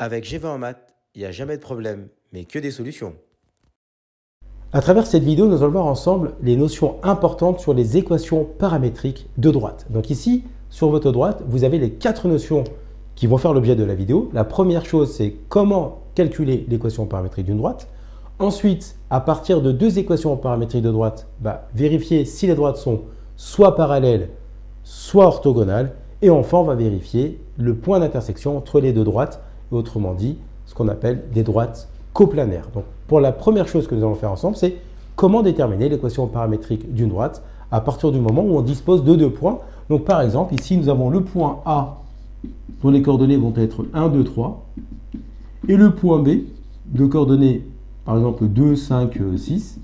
Avec G20 en maths, il n'y a jamais de problème, mais que des solutions. À travers cette vidéo, nous allons voir ensemble les notions importantes sur les équations paramétriques de droite. Donc ici, sur votre droite, vous avez les 4 notions qui vont faire l'objet de la vidéo. La première chose, c'est comment calculer l'équation paramétrique d'une droite. Ensuite, à partir de 2 équations paramétriques de droite, vérifier si les droites sont soit parallèles, soit orthogonales. Et enfin, on va vérifier le point d'intersection entre les deux droites, et autrement dit, ce qu'on appelle des droites coplanaires. Donc, pour la première chose que nous allons faire ensemble, c'est comment déterminer l'équation paramétrique d'une droite à partir du moment où on dispose de 2 points. Donc, par exemple, ici, nous avons le point A, dont les coordonnées vont être 1, 2, 3, et le point B, de coordonnées, par exemple, 2, 5, 6.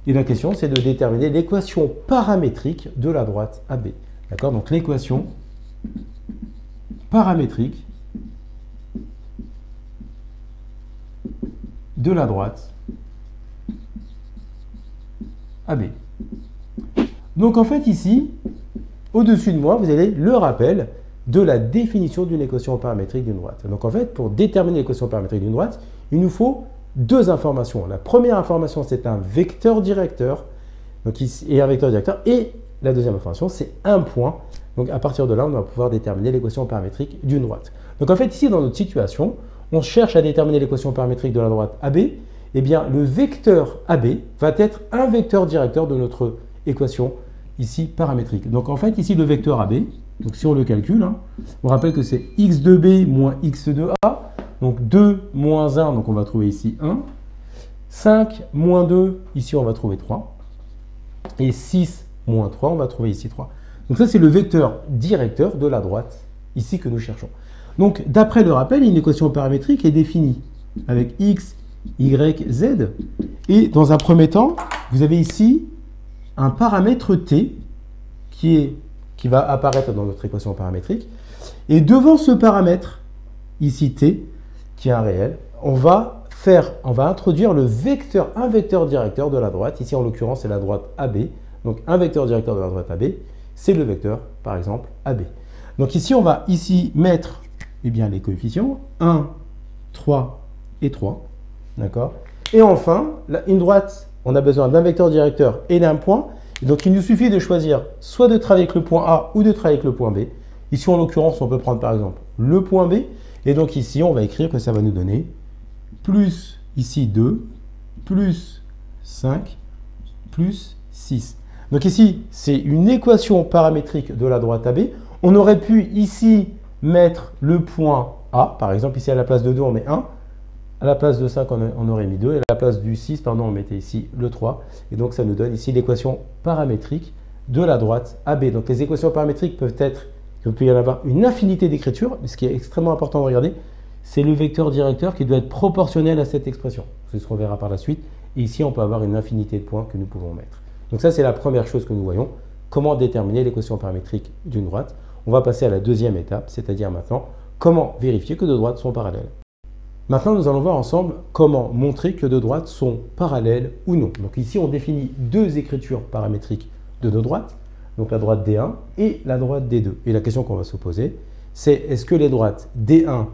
Et la question, c'est de déterminer l'équation paramétrique de la droite AB. D'accord? Donc, l'équation paramétrique de la droite AB. Donc en fait ici, au-dessus de moi, vous avez le rappel de la définition d'une équation paramétrique d'une droite. Donc en fait, pour déterminer l'équation paramétrique d'une droite, il nous faut 2 informations. La première information, c'est un vecteur directeur, donc ici, et un vecteur directeur, et la deuxième information, c'est un point. Donc à partir de là, on va pouvoir déterminer l'équation paramétrique d'une droite. Donc en fait, ici, dans notre situation, on cherche à déterminer l'équation paramétrique de la droite AB. Eh bien, le vecteur AB va être un vecteur directeur de notre équation ici paramétrique. Donc en fait, ici, le vecteur AB, donc si on le calcule, on rappelle que c'est x de B moins x de A. Donc 2 moins 1, donc on va trouver ici 1. 5 moins 2, ici on va trouver 3. Et 6 moins 3, on va trouver ici 3. Donc ça, c'est le vecteur directeur de la droite ici que nous cherchons. Donc, d'après le rappel, une équation paramétrique est définie avec x, y, z. Et dans un premier temps, vous avez ici un paramètre t qui va apparaître dans notre équation paramétrique. Et devant ce paramètre, ici t, qui est un réel, on va introduire un vecteur directeur de la droite. Ici, en l'occurrence, c'est la droite AB. Donc, un vecteur directeur de la droite AB, c'est le vecteur, par exemple, AB. Donc ici, on va mettre les coefficients 1, 3 et 3. D'accord? Et enfin, une droite, on a besoin d'un vecteur directeur et d'un point. Et donc, il nous suffit de choisir soit de travailler avec le point A ou de travailler avec le point B. Ici, en l'occurrence, on peut prendre par exemple le point B. Et donc ici, on va écrire que ça va nous donner plus ici 2, plus 5, plus 6. Donc ici, c'est une équation paramétrique de la droite AB. On aurait pu ici mettre le point A. Par exemple, ici à la place de 2, on met 1. À la place de 5, on aurait mis 2. Et à la place du 6, pardon, on mettait ici le 3. Et donc, ça nous donne ici l'équation paramétrique de la droite AB. Donc, les équations paramétriques il peut y en avoir une infinité d'écritures. Mais ce qui est extrêmement important de regarder, c'est le vecteur directeur qui doit être proportionnel à cette expression. C'est ce qu'on verra par la suite. Et ici, on peut avoir une infinité de points que nous pouvons mettre. Donc, ça, c'est la première chose que nous voyons. Comment déterminer l'équation paramétrique d'une droite. On va passer à la deuxième étape, c'est-à-dire maintenant, comment vérifier que 2 droites sont parallèles. Maintenant, nous allons voir ensemble comment montrer que 2 droites sont parallèles ou non. Donc ici, on définit 2 écritures paramétriques de 2 droites, donc la droite D1 et la droite D2. Et la question qu'on va se poser, c'est est-ce que les droites D1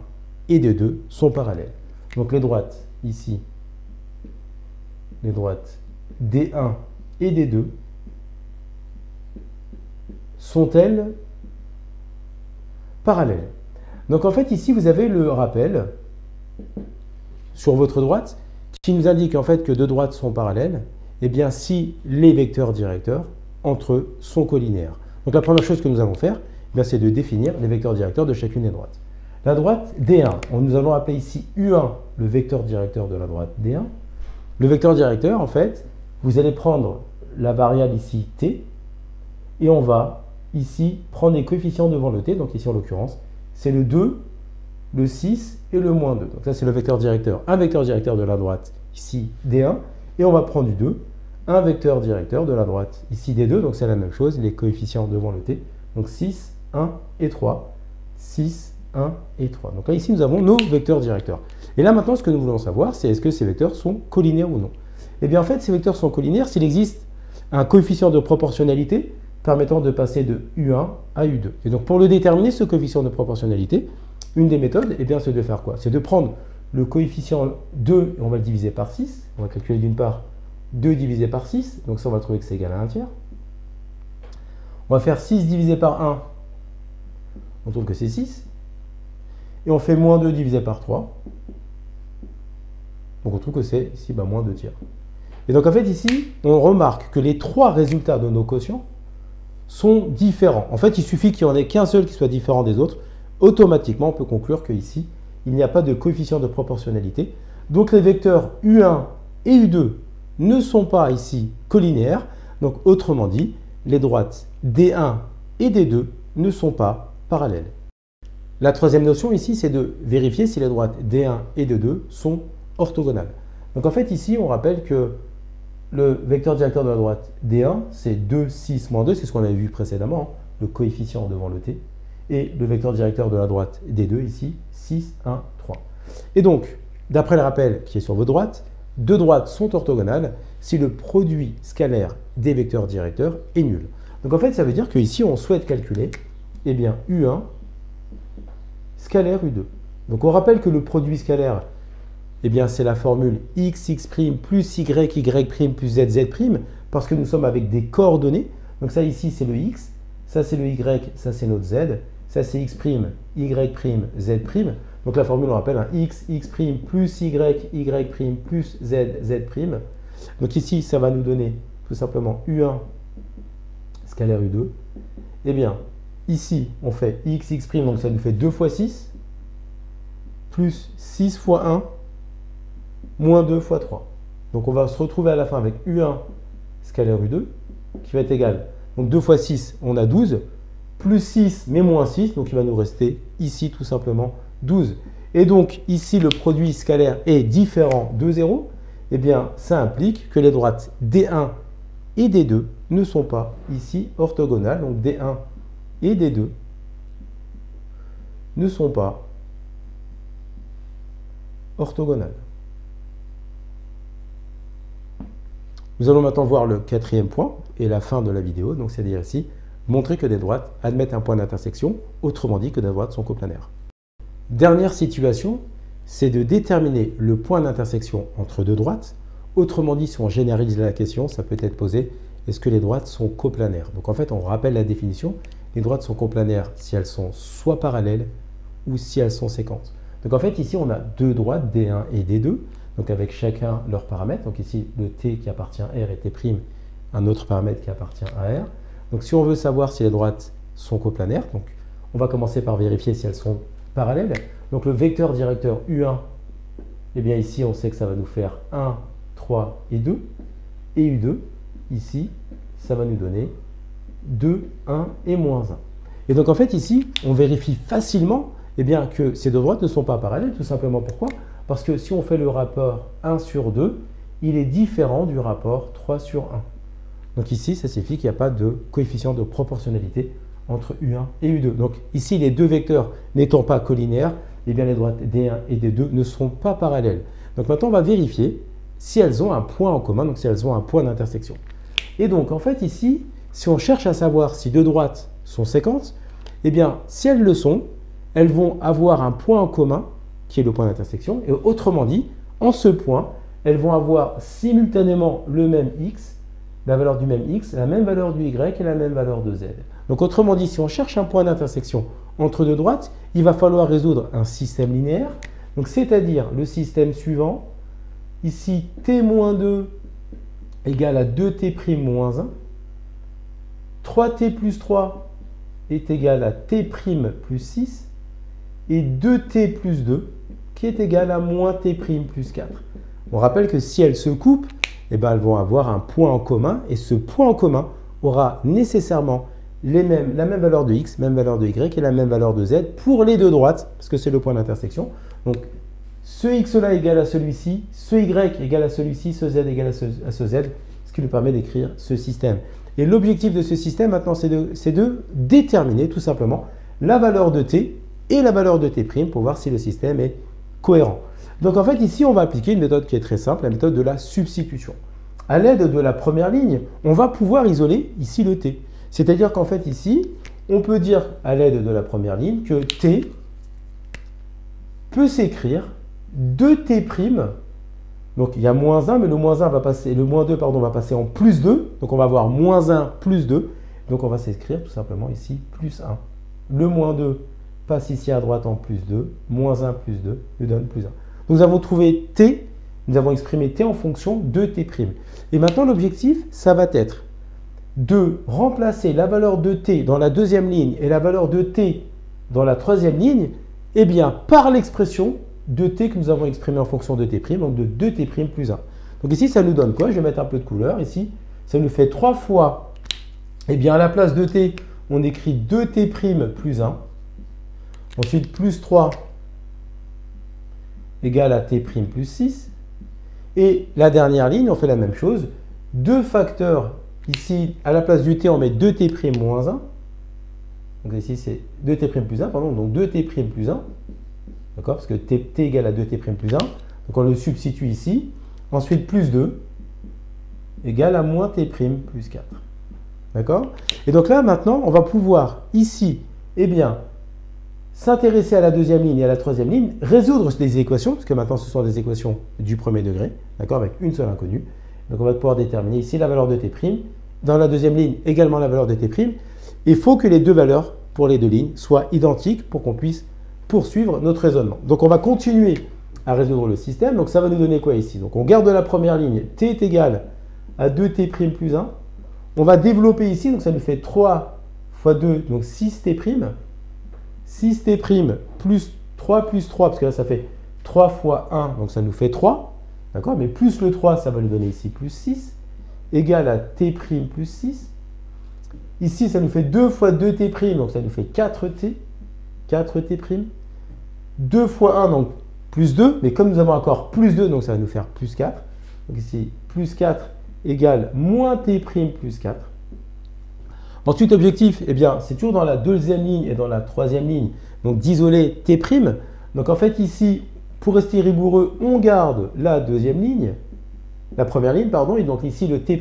et D2 sont parallèles? Donc les droites ici, les droites D1 et D2 sont-elles parallèles? Donc en fait, ici, vous avez le rappel sur votre droite qui nous indique en fait que 2 droites sont parallèles, eh bien si les vecteurs directeurs entre eux sont collinaires. Donc la première chose que nous allons faire, c'est de définir les vecteurs directeurs de chacune des droites. La droite D1, nous allons appeler ici U1 le vecteur directeur de la droite D1. Le vecteur directeur, en fait, vous allez prendre la variable ici t et on va ici prendre les coefficients devant le t. Donc ici en l'occurrence, c'est le 2, le 6 et le moins 2. Donc ça, c'est le vecteur directeur. Un vecteur directeur de la droite, ici, D1. Et on va prendre du 2. Un vecteur directeur de la droite, ici, D2. Donc c'est la même chose, les coefficients devant le T. Donc 6, 1 et 3. 6, 1 et 3. Donc là, ici, nous avons nos vecteurs directeurs. Et là, maintenant, ce que nous voulons savoir, c'est est-ce que ces vecteurs sont collinaires ou non. Eh bien, en fait, ces vecteurs sont collinaires s'il existe un coefficient de proportionnalité permettant de passer de U1 à U2. Et donc, pour le déterminer, ce coefficient de proportionnalité, une des méthodes, eh bien, c'est de faire quoi? C'est de prendre le coefficient 2 et on va le diviser par 6. On va calculer d'une part 2 divisé par 6, donc ça on va trouver que c'est égal à 1 tiers. On va faire 6 divisé par 1, on trouve que c'est 6. Et on fait moins 2 divisé par 3. Donc on trouve que c'est ici moins 2 tiers. Et donc en fait ici, on remarque que les trois résultats de nos quotients sont différents. En fait, il suffit qu'il n'y en ait qu'un seul qui soit différent des autres. Automatiquement, on peut conclure qu'ici, il n'y a pas de coefficient de proportionnalité. Donc les vecteurs U1 et U2 ne sont pas ici collinéaires. Donc autrement dit, les droites D1 et D2 ne sont pas parallèles. La troisième notion ici, c'est de vérifier si les droites D1 et D2 sont orthogonales. Donc en fait ici, on rappelle que le vecteur directeur de la droite D1, c'est 2, 6, moins 2, c'est ce qu'on avait vu précédemment, hein, le coefficient devant le T. Et le vecteur directeur de la droite D2 ici, 6, 1, 3. Et donc, d'après le rappel qui est sur vos droites, deux droites sont orthogonales si le produit scalaire des vecteurs directeurs est nul. Donc en fait, ça veut dire qu'ici, on souhaite calculer eh bien, U1 scalaire U2. Donc on rappelle que le produit scalaire, eh bien, c'est la formule x, x' plus y, y' plus z, z', parce que nous sommes avec des coordonnées. Donc ça ici, c'est le x, ça c'est le y, ça c'est notre z, ça c'est x', y', z'. Donc la formule, on rappelle un x, x' plus y, y' plus z, z'. Donc ici, ça va nous donner tout simplement U1 scalaire U2. Eh bien, ici, on fait x, x', donc ça nous fait 2 fois 6, plus 6 fois 1, moins 2 fois 3. Donc on va se retrouver à la fin avec U1 scalaire U2, qui va être égal. Donc 2 fois 6, on a 12, plus 6, mais moins 6, donc il va nous rester ici tout simplement 12. Et donc ici, le produit scalaire est différent de 0. Eh bien, ça implique que les droites D1 et D2 ne sont pas ici orthogonales. Donc D1 et D2 ne sont pas orthogonales. Nous allons maintenant voir le quatrième point et la fin de la vidéo, donc c'est-à-dire ici, montrer que des droites admettent un point d'intersection, autrement dit que des droites sont coplanaires. Dernière situation, c'est de déterminer le point d'intersection entre deux droites. Autrement dit, si on généralise la question, ça peut être posé, est-ce que les droites sont coplanaires? Donc en fait, on rappelle la définition, les droites sont coplanaires si elles sont soit parallèles ou si elles sont séquentes. Donc en fait, ici, on a deux droites, D1 et D2, donc avec chacun leurs paramètres. Donc ici, le T qui appartient à R et T', un autre paramètre qui appartient à R. Donc si on veut savoir si les droites sont coplanaires, donc on va commencer par vérifier si elles sont parallèles. Donc le vecteur directeur U1, eh bien ici, on sait que ça va nous faire 1, 3 et 2. Et U2, ici, ça va nous donner 2, 1 et moins 1. Et donc en fait, ici, on vérifie facilement eh bien, que ces deux droites ne sont pas parallèles. Tout simplement pourquoi? Parce que si on fait le rapport 1 sur 2, il est différent du rapport 3 sur 1. Donc ici, ça signifie qu'il n'y a pas de coefficient de proportionnalité entre U1 et U2. Donc ici, les deux vecteurs n'étant pas collinéaires, eh bien les droites D1 et D2 ne seront pas parallèles. Donc maintenant, on va vérifier si elles ont un point en commun, donc si elles ont un point d'intersection. Et donc, en fait, ici, si on cherche à savoir si deux droites sont séquentes, eh bien, si elles le sont, elles vont avoir un point en commun, qui est le point d'intersection. Et autrement dit, en ce point, elles vont avoir simultanément le même x, la valeur du même x, la même valeur du y et la même valeur de z. Donc autrement dit, si on cherche un point d'intersection entre deux droites, il va falloir résoudre un système linéaire. Donc c'est-à-dire le système suivant, ici t-2 égale à 2t' moins 1, 3t plus 3 est égal à t' plus 6, et 2t plus 2 qui est égal à moins t' plus 4. On rappelle que si elles se coupent, eh ben, elles vont avoir un point en commun, et ce point en commun aura nécessairement la même valeur de x, même valeur de y et la même valeur de z pour les deux droites, parce que c'est le point d'intersection. Donc ce x-là égale à celui-ci, ce y égale à celui-ci, ce z égale à ce z, ce qui nous permet d'écrire ce système. Et l'objectif de ce système maintenant, c'est de déterminer tout simplement la valeur de t et la valeur de t' pour voir si le système est cohérent. Donc en fait, ici, on va appliquer une méthode qui est très simple, la méthode de la substitution. À l'aide de la première ligne, on va pouvoir isoler ici le t. C'est-à-dire qu'en fait, ici, on peut dire à l'aide de la première ligne que t peut s'écrire 2t'. Donc il y a moins 1, mais le moins 1 va passer, le moins 2 pardon, va passer en plus 2. Donc on va avoir moins 1 plus 2. Donc on va s'écrire tout simplement ici plus 1. Le moins 2 passe ici à droite en plus 2. Moins 1 plus 2 nous donne plus 1. Nous avons trouvé t, nous avons exprimé t en fonction de t'. Et maintenant l'objectif, ça va être de remplacer la valeur de t dans la deuxième ligne et la valeur de t dans la troisième ligne, eh bien par l'expression de t que nous avons exprimé en fonction de t', donc de 2t' plus 1. Donc ici, ça nous donne quoi? Je vais mettre un peu de couleur ici. Ça nous fait 3 fois, eh bien à la place de t, on écrit 2t' plus 1. Ensuite, plus 3 égale à t' plus 6. Et la dernière ligne, on fait la même chose. 2 facteurs, ici, à la place du t, on met 2t' moins 1. Donc ici, c'est 2t' plus 1, pardon, donc 2t' plus 1. D'accord? Parce que t égale à 2t' plus 1. Donc on le substitue ici. Ensuite, plus 2 égale à moins t' plus 4. D'accord? Et donc là, maintenant, on va pouvoir ici, eh bien, s'intéresser à la deuxième ligne et à la troisième ligne, résoudre des équations, parce que maintenant, ce sont des équations du premier degré, d'accord, avec une seule inconnue. Donc on va pouvoir déterminer ici la valeur de t'. Dans la deuxième ligne, également la valeur de t'. Il faut que les deux valeurs pour les deux lignes soient identiques pour qu'on puisse poursuivre notre raisonnement. Donc on va continuer à résoudre le système. Donc ça va nous donner quoi ici? Donc on garde la première ligne, t est égal à 2t' plus 1. On va développer ici, donc ça nous fait 3 fois 2, donc 6t'. 6t' plus 3 plus 3, parce que là ça fait 3 fois 1, donc ça nous fait 3. D'accord? Mais plus le 3, ça va nous donner ici plus 6, égal à t' plus 6. Ici, ça nous fait 2 fois 2t', donc ça nous fait 4t. 4t'. 2 fois 1, donc plus 2. Mais comme nous avons encore plus 2, donc ça va nous faire plus 4. Donc ici, plus 4 égale moins t' plus 4. Ensuite, objectif, eh bien, c'est toujours dans la deuxième ligne et dans la troisième ligne, donc d'isoler t'. Donc en fait, ici, pour rester rigoureux, on garde la deuxième ligne, la première ligne, pardon. Et donc ici, le t'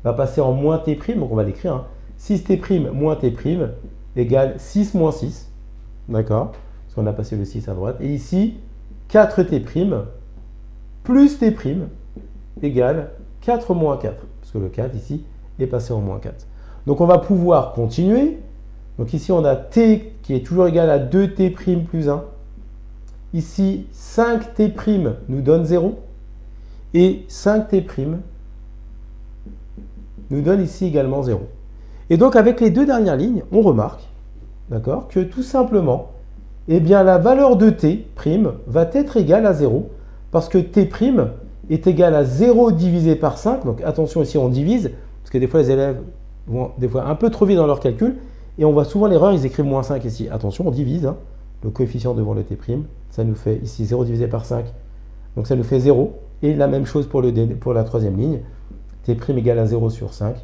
va passer en moins t', donc on va l'écrire, hein. 6t' moins t' égale 6 moins 6. D'accord? Parce qu'on a passé le 6 à droite. Et ici, 4t' plus t' égale 4 moins 4. Parce que le 4 ici est passé en moins 4. Donc on va pouvoir continuer. Donc ici, on a t qui est toujours égal à 2t' plus 1. Ici, 5t' nous donne 0. Et 5t' nous donne ici également 0. Et donc, avec les deux dernières lignes, on remarque, d'accord, que tout simplement, eh bien, la valeur de t' va être égale à 0, parce que t' est égal à 0 divisé par 5. Donc, attention ici, on divise, parce que des fois, les élèves vont des fois un peu trop vite dans leur calcul, et on voit souvent l'erreur, ils écrivent moins 5 ici. Attention, on divise, hein, le coefficient devant le t', ça nous fait ici 0 divisé par 5, donc ça nous fait 0. Et la même chose pour la troisième ligne, t' égale à 0 sur 5,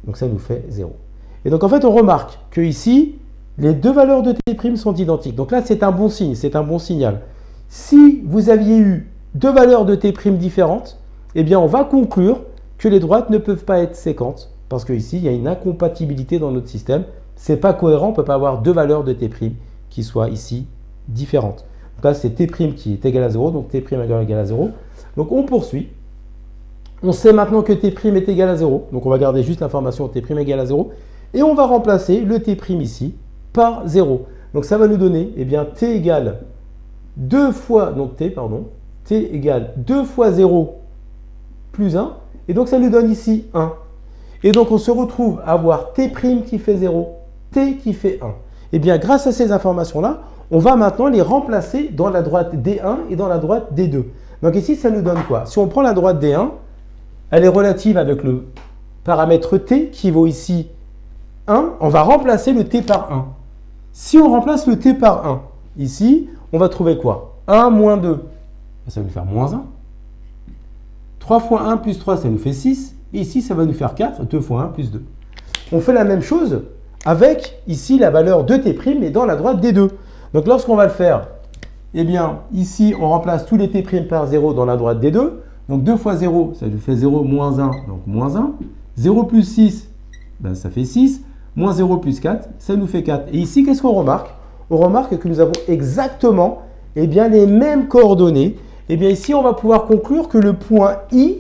donc ça nous fait 0. Et donc en fait, on remarque que ici, les deux valeurs de t' sont identiques. Donc là, c'est un bon signe, c'est un bon signal. Si vous aviez eu deux valeurs de t' différentes, eh bien on va conclure que les droites ne peuvent pas être séquentes, parce qu'ici, il y a une incompatibilité dans notre système. Ce n'est pas cohérent, on ne peut pas avoir deux valeurs de t' qui soient ici différentes. Donc là, c'est t' qui est égal à 0, donc t' égal à 0. Donc on poursuit. On sait maintenant que t' est égal à 0, donc on va garder juste l'information t' égal à 0. Et on va remplacer le t' ici par 0. Donc ça va nous donner, eh bien, t égale 2 fois, donc t égale 2 fois 0 plus 1. Et donc ça nous donne ici 1. Et donc on se retrouve à avoir t' qui fait 0, t qui fait 1. Et bien grâce à ces informations-là, on va maintenant les remplacer dans la droite D1 et dans la droite D2. Donc ici, ça nous donne quoi? Si on prend la droite D1, elle est relative avec le paramètre t qui vaut ici 1, on va remplacer le t par 1. Si on remplace le t par 1, ici, on va trouver quoi? 1 moins 2, ça va nous faire moins 1. 3 fois 1 plus 3, ça nous fait 6. Et ici, ça va nous faire 4, 2 fois 1 plus 2. On fait la même chose avec ici la valeur de t' mais dans la droite D2. Donc lorsqu'on va le faire, eh bien, ici, on remplace tous les t' par 0 dans la droite D2. Donc 2 fois 0, ça nous fait 0 moins 1, donc moins 1. 0 plus 6, ben, ça fait 6. Moins 0 plus 4, ça nous fait 4. Et ici, qu'est-ce qu'on remarque? On remarque que nous avons exactement eh bien, les mêmes coordonnées. Eh bien, ici, on va pouvoir conclure que le point I,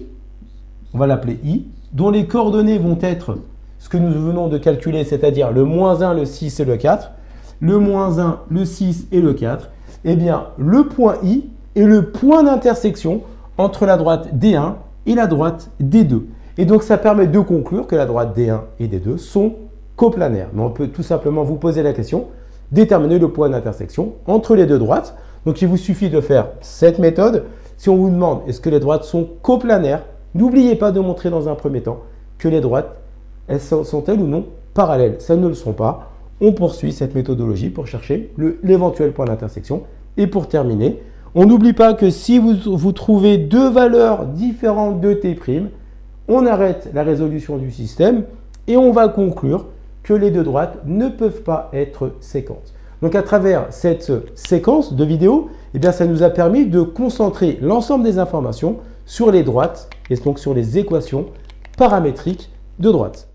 on va l'appeler I, dont les coordonnées vont être ce que nous venons de calculer, c'est-à-dire le -1, le 6 et le 4, le -1, le 6 et le 4, eh bien, le point I est le point d'intersection entre la droite D1 et la droite D2. Et donc, ça permet de conclure que la droite D1 et D2 sont coplanaires. Mais on peut tout simplement vous poser la question, déterminer le point d'intersection entre les deux droites. Donc, il vous suffit de faire cette méthode. Si on vous demande est-ce que les droites sont coplanaires, n'oubliez pas de montrer dans un premier temps que les droites, sont-elles ou non parallèles. Ça ne le sont pas. On poursuit cette méthodologie pour chercher l'éventuel point d'intersection. Et pour terminer, on n'oublie pas que si vous trouvez deux valeurs différentes de T', on arrête la résolution du système et on va conclure que les deux droites ne peuvent pas être séquentes. Donc à travers cette séquence de vidéos, eh bien, ça nous a permis de concentrer l'ensemble des informations sur les droites et donc sur les équations paramétriques de droite.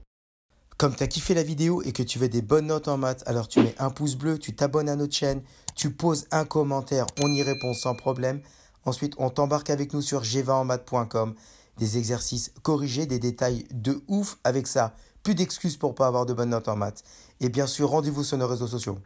Comme tu as kiffé la vidéo et que tu veux des bonnes notes en maths, alors tu mets un pouce bleu, tu t'abonnes à notre chaîne, tu poses un commentaire, on y répond sans problème. Ensuite, on t'embarque avec nous sur g20enmaths.com, des exercices corrigés, des détails de ouf avec ça. Plus d'excuses pour pas avoir de bonnes notes en maths. Et bien sûr, rendez-vous sur nos réseaux sociaux.